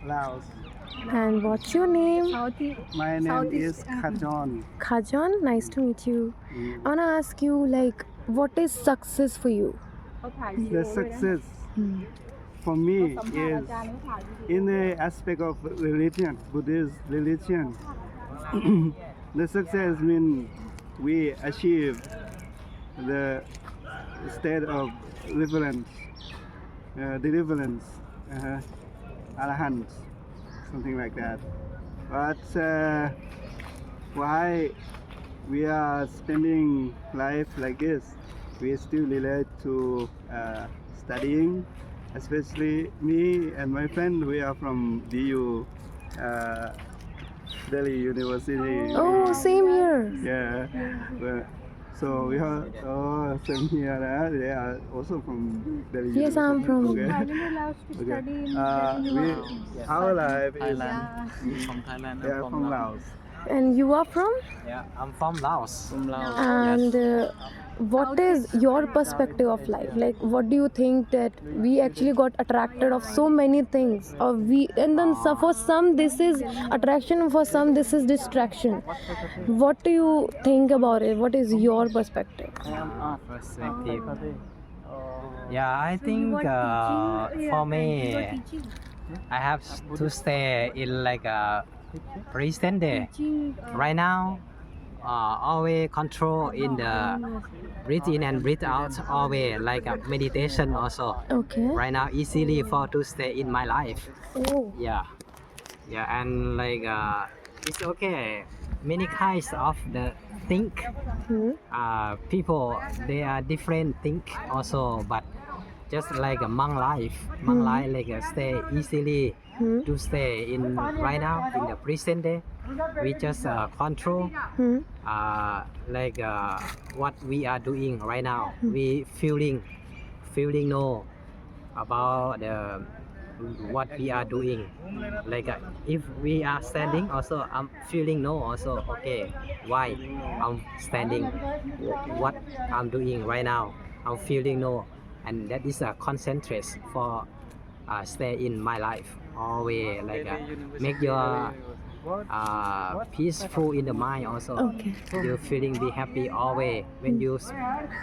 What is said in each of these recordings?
Laos. And what's your name? My name is Khajon. Khajan, nice to meet you. Mm. I wanna ask you, like, what is success for you? The success for me is in the aspect of religion, Buddhist religion. The success means we achieve the state of deliverance, arahant, something like that. But why we are spending life like this? We still relate to studying, especially me and my friend. We are from DU, Delhi University. Oh, same here. Yeah. Well, so we are same here. They are also from Delhi. Yes, I'm from. Okay. Okay. Our life is Thailand. From Thailand. they are I'm from Laos. And you are from? Yeah, I'm from Laos. From Laos. And what is your perspective of life? Like, what do you think that we actually got attracted of so many things, or and then so for some this is attraction, for some this is distraction. What do you think about it? What is your perspective? Perspective. Yeah, I think for me, I have to stay in like a present day. Right now, always control in the breathe in and breathe out. Always like a meditation also. Okay. Right now, easily for to stay in my life. Oh. Yeah, and like it's okay. Many kinds of the think. Hmm. People they are different think also, but just like a monk life like stay easily Hmm. to stay in right now in the present day. We just control Hmm. like what we are doing right now. We feeling know about what we are doing. Like if we are standing also, I'm feeling know also. Okay, why I'm standing? What I'm doing right now, I'm feeling know, and that is a concentrate for stay in my life. Always like make your peaceful in the mind also. Okay. You feeling be happy always when you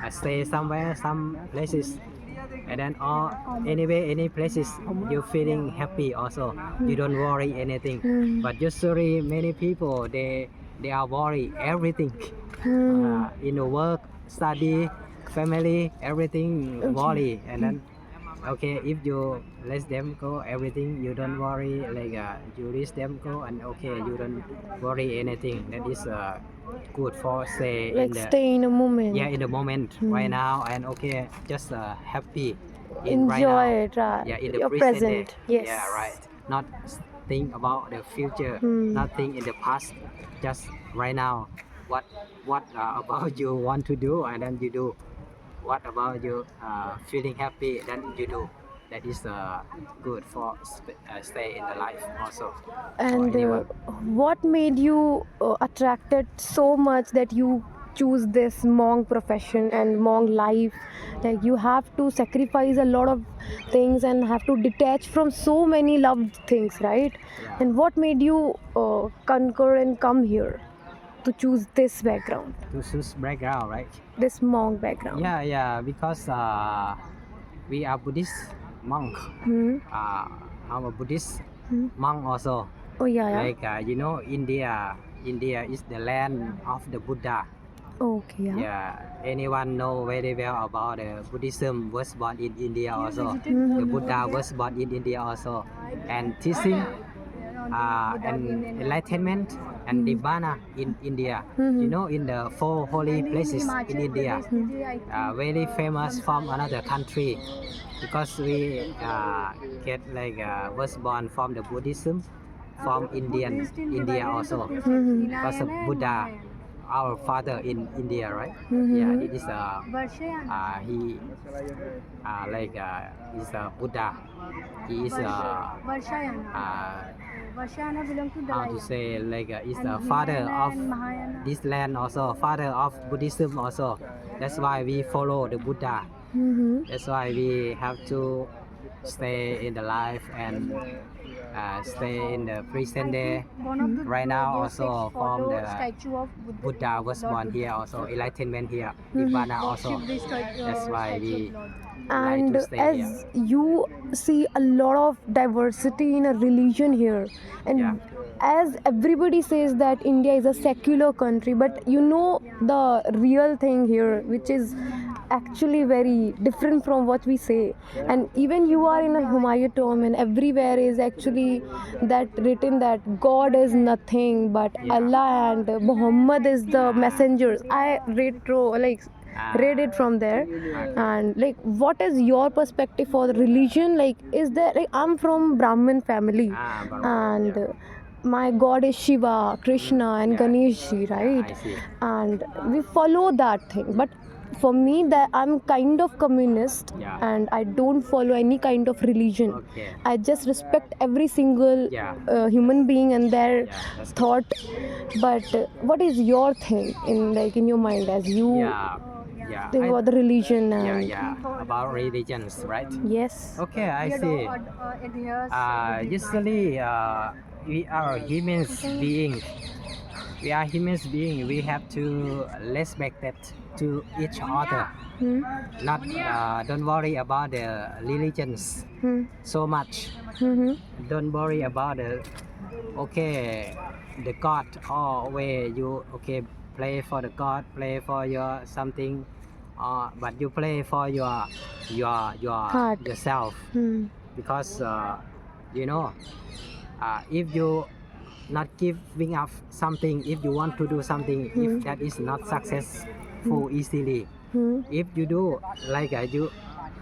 stay somewhere, some places, and then all anyway any places you feeling happy also. You don't worry anything. Hmm. But usually many people they are worry everything. Hmm. In the work, study, family, everything worry, and then okay, if you let them go everything, you don't worry, like you let them go and okay, you don't worry anything. That is good for stay in Like the stay in a moment. yeah in the moment right now, and okay, just happy in Enjoy right now. it, right? Yeah, in the Your present day. present. Yes. Yeah, right. Not think about the future, nothing in the past, just right now. What about you want to do, and then you do. What about you feeling happy, then you do. That is good for stay in the life also. And anyone. what made you attracted so much that you choose this monk profession and monk life? Like, you have to sacrifice a lot of things and have to detach from so many loved things, right? Yeah. And what made you conquer and come here to choose this background, To choose background, right? this monk background? Yeah, because we are Buddhist monk. Hmm. I'm a Buddhist Hmm. monk also. Oh yeah, yeah. Like India is the land of the Buddha. Okay, yeah. Yeah, anyone know very well about Buddhism was born in India also. Mhm. The Buddha was born in India also, and teaching and enlightenment and Nibbana in India. Mhm. You know, in the four holy places in India, very famous from another country, because we get like was born from the Buddhism from India also, Mhm. because of Buddha, our father in India, right? Mhm. Yeah, it is he like is a Buddha. He is how to say like is the father of this land also, father of Buddhism also. That's why we follow the Buddha. Mhm. That's why we have to stay in the life and stay in the present day. Right now also from the Buddha was born here, also enlightenment here, Nibbana also. That's why we like And to stay here. as you see a lot of diversity in a religion here, and Yeah. as everybody says that India is a secular country, but you know the real thing here, which is actually very different from what we say. And even you are in a Humayun tomb, and everywhere is actually that written that God is nothing but Yeah. Allah and Muhammad is the messengers. I read it from there. And like, what is your perspective for the religion? Like, is there, like, I'm from Brahmin family, But, and yeah. my god is Shiva, Krishna, and Yeah. Ganesh ji, Yeah, right? I see. And we follow that thing. But for me, that I'm kind of communist, Yeah. and I don't follow any kind of religion. Okay. I just respect every single Yeah. human being and their Yeah, that's good. thought. But what is your thing in your mind as you Yeah. Yeah. think about the religion? Yeah, And yeah. About religions, right? yes. Okay, I see. Usually, we are human beings. We are human beings. We have to respect that to each other. Hmm. Not don't worry about the religions Hmm. so much. Hmm. Don't worry about the the God or where you play for the God, play for your something, but you play for Heart. yourself. Hmm. Because you know if you not giving up something, if you want to do something, if that is not successful easily, Hmm. if you do like you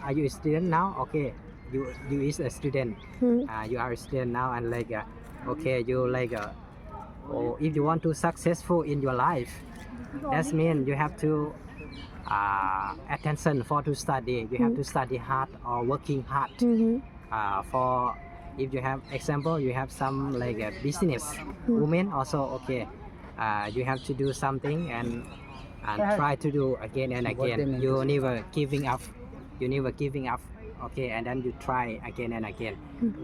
are you a student now, okay, you is a student, Hmm. you are a student now, and like you like or if you want to successful in your life, that means you have to attention for to study, you have to study hard or working hard. Hmm. For if you have example, you have some like a business woman also, okay, you have to do something and try to do again and again. You never giving up, okay, and then you try again and again.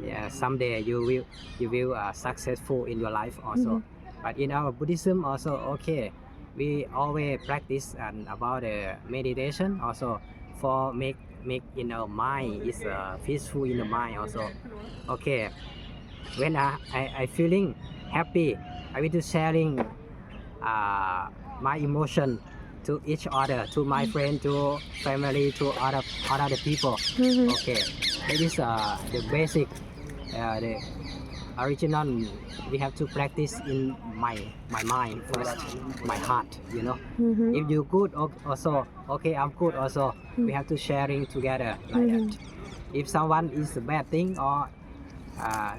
Yeah, someday you will successful in your life also. But in our Buddhism also, okay, we always practice and about meditation also for make in our mind is peaceful in the mind also. Okay, when I feeling happy, I will to sharing my emotion to each other, to my friend, to family, to other people. Mhm. Okay, that is the basic, the original. We have to practice in my mind first, my heart. You know, Mhm. if you good also, okay, I'm good also. We have to sharing together like that. If someone is a bad thing or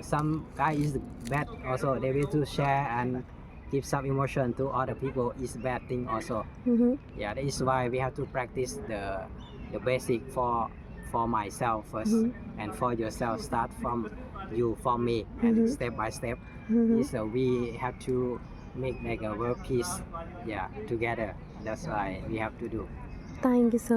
some guy is bad also, they will to share and give some emotion to other people is bad thing also. Mhm. Yeah, that is why we have to practice the basic for myself first, and for yourself. Start from you, from me, and step by step. Is we have to make like a world peace, yeah, together. That's why we have to do. Thank you so